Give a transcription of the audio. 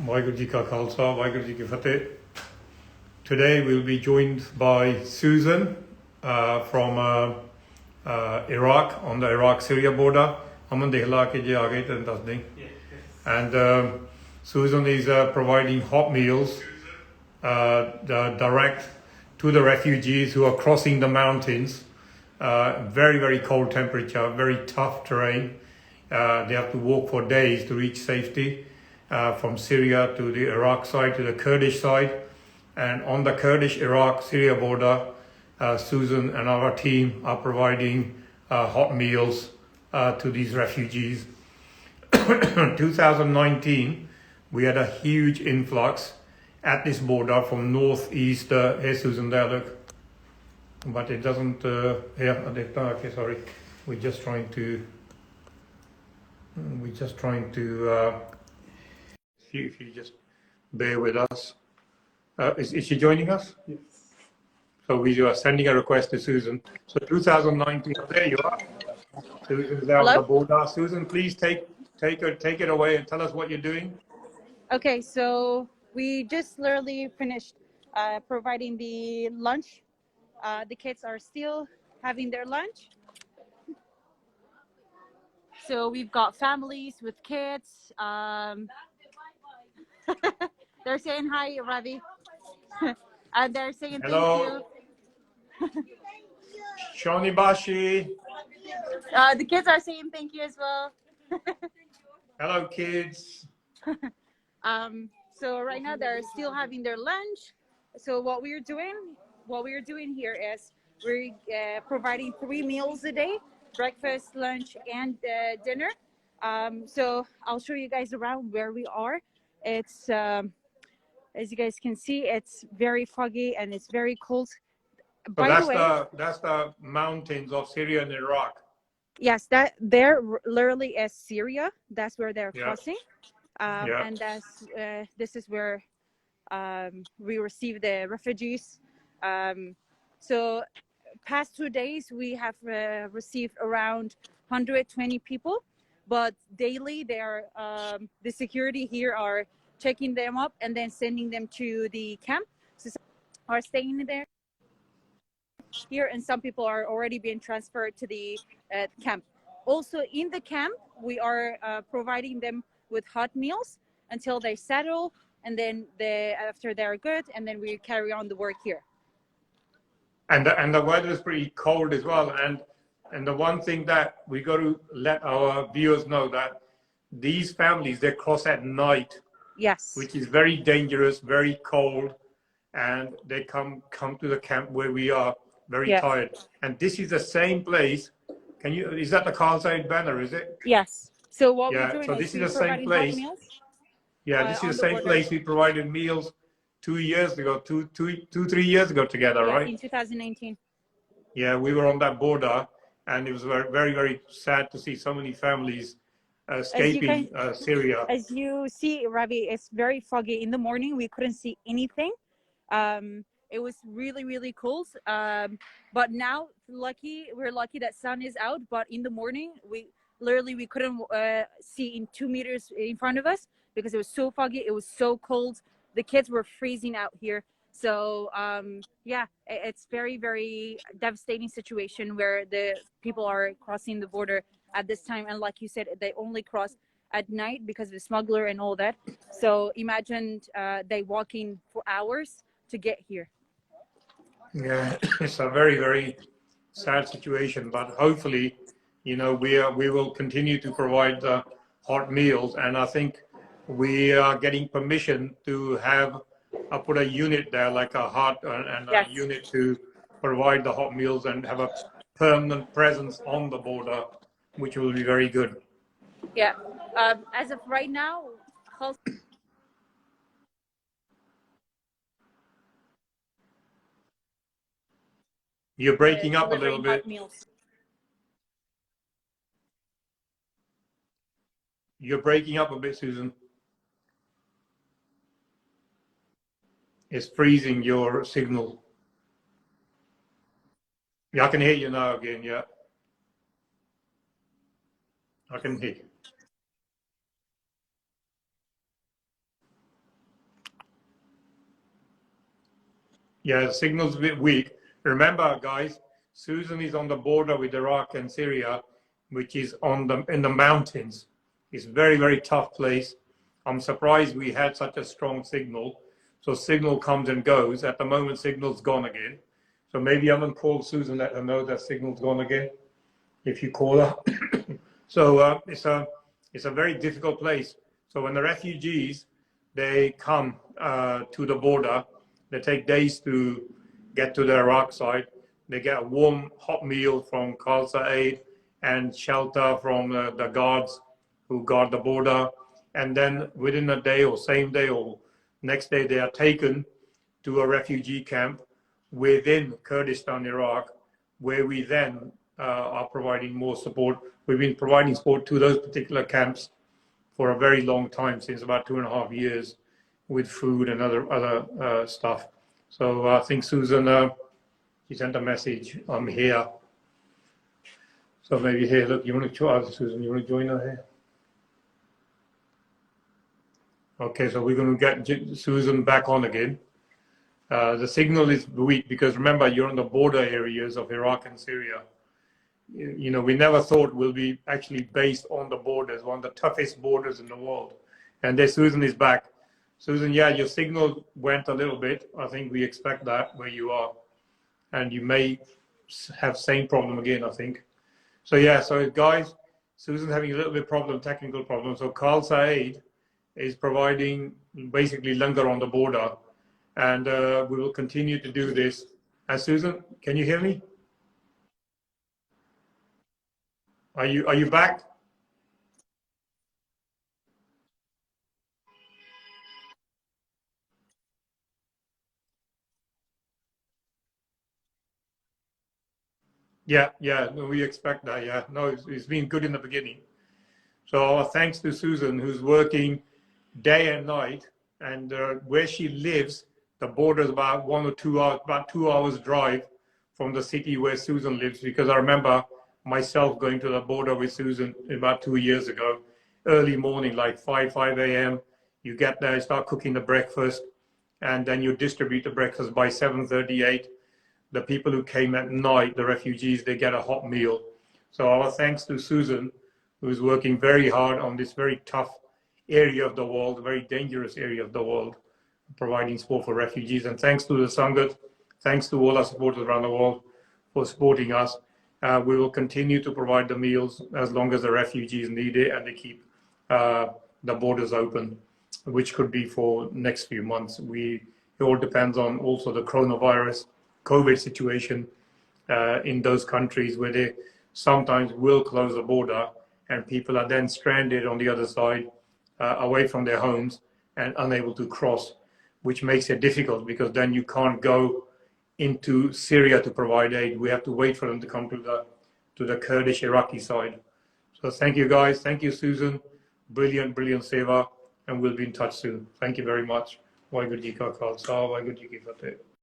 Waheguru Ji Ka Khalsa, Waheguru Ji Ki Fateh. Today we'll be joined by Susan from Iraq, on the Iraq-Syria border. Aman dekhla ke je aage tan das dein. And Susan is providing hot meals direct to the refugees who are crossing the mountains. Very, very cold temperature, very tough terrain. They have to walk for days to reach safety from Syria to the Iraq side, to the Kurdish side. And on the Kurdish-Iraq-Syria border, Susan and our team are providing hot meals to these refugees. 2019, we had a huge influx at this border from northeast. Hey Susan, there look. But it doesn't, okay, sorry. We're just trying to, if you just bear with us. Is she joining us? Yes. So we are sending a request to Susan. So 2019, there you are. Susan's there on the border. Susan, please take it away and tell us what you're doing. Okay, so we just literally finished providing the lunch. The kids are still having their lunch. So we've got families with kids. They're saying hi, Ravi. And they're saying hello. Thank you. Shoni Bashi. The kids are saying thank you as well. Hello, kids. So right now they're still having their lunch. So what we're doing here is we're providing 3 meals a day: breakfast, lunch, and dinner. So I'll show you guys around where we are. It's as you guys can see, it's very foggy and it's very cold. By the way, that's the mountains of Syria and Iraq. Yes, that there literally is Syria. That's where they're crossing. And this is where we receive the refugees. So past 2 days we have received around 120 people, but daily they are the security here are checking them up and then sending them to the camp. So some are staying there here, and some people are already being transferred to the camp. Also in the camp we are providing them with hot meals until they settle, and then after they're good, and then we carry on the work here. And the weather is pretty cold as well. And the one thing that we got to let our viewers know, that these families, they cross at night. Yes. Which is very dangerous, very cold, and they come to the camp where we are very tired. And this is the same place. Is that the Khalsa banner, is it? Yes. So what we're doing so this is the same place. Yeah, this is the same place we provided meals 2 years ago, 3 years ago together, right? In 2019. Yeah, we were on that border, and it was very, very, very sad to see so many families escaping Syria. As you see, Ravi, it's very foggy. In the morning, we couldn't see anything. It was really, really cold. But now, we're lucky that sun is out. But in the morning, we couldn't see in 2 meters in front of us because it was so foggy. It was so cold. The kids were freezing out here. So it's very, very devastating situation where the people are crossing the border at this time. And like you said, they only cross at night because of the smuggler and all that. So imagine they walking for hours to get here. Yeah, it's a very, very sad situation, but hopefully, we will continue to provide the hot meals. And I think we are getting permission to put a unit there, like a hut and a unit to provide the hot meals and have a permanent presence on the border, which will be very good. Yeah. As of right now, you're breaking up a little bit. You're breaking up a bit, Susan. It's freezing your signal. Yeah, I can hear you now again, yeah. I can hear you. Yeah, the signal's a bit weak. Remember, guys, Susan is on the border with Iraq and Syria, which is in the mountains. It's a very, very tough place. I'm surprised we had such a strong signal. So signal comes and goes. At the moment, signal's gone again. So maybe I'm going to call Susan, let her know that signal's gone again, if you call her. So it's a very difficult place. So when the refugees, they come to the border, they take days to get to the Iraq side. They get a warm, hot meal from Khalsa Aid and shelter from the guards who guard the border. And then within a day or same day or next day, they are taken to a refugee camp within Kurdistan, Iraq, where we then are providing more support. We've been providing support to those particular camps for a very long time, since about 2.5 years, with food and other stuff. So I think Susan, she sent a message, I'm here. So maybe here, look, you want to join, Susan, you want to join her here? Okay, so we're going to get Susan back on again. The signal is weak because remember, you're in the border areas of Iraq and Syria. You know, we never thought we'll be actually based on the borders, one of the toughest borders in the world. And there Susan is back. Susan, yeah, your signal went a little bit. I think we expect that where you are. And you may have same problem again, I think. So yeah, so guys, Susan's having a little bit problem, technical problem. So Khalsa Aid is providing basically langar on the border. And we will continue to do this. And Susan, can you hear me? Are you back? Yeah, no, we expect that. Yeah, no, it's been good in the beginning. So thanks to Susan, who's working day and night, and where she lives, the border is about 1 or 2 hours, about 2 hours drive from the city where Susan lives. Because I remember myself going to the border with Susan about 2 years ago, early morning, like 5 a.m. You get there, start cooking the breakfast, and then you distribute the breakfast by 7:38. The people who came at night, the refugees, they get a hot meal. So our thanks to Susan, who's working very hard on this very tough area of the world, a very dangerous area of the world, providing support for refugees. And thanks to the Sangat, thanks to all our supporters around the world for supporting us. We will continue to provide the meals as long as the refugees need it and they keep the borders open, which could be for next few months. It all depends on also the coronavirus, COVID situation in those countries where they sometimes will close the border and people are then stranded on the other side, away from their homes and unable to cross, which makes it difficult because then you can't go into Syria to provide aid. We have to wait for them to come to the Kurdish Iraqi side. So thank you guys. Thank you, Susan. Brilliant seva. And we'll be in touch soon. Thank you very much. Waheguru Ji Ka Khalsa, Waheguru Ji Ki Fateh.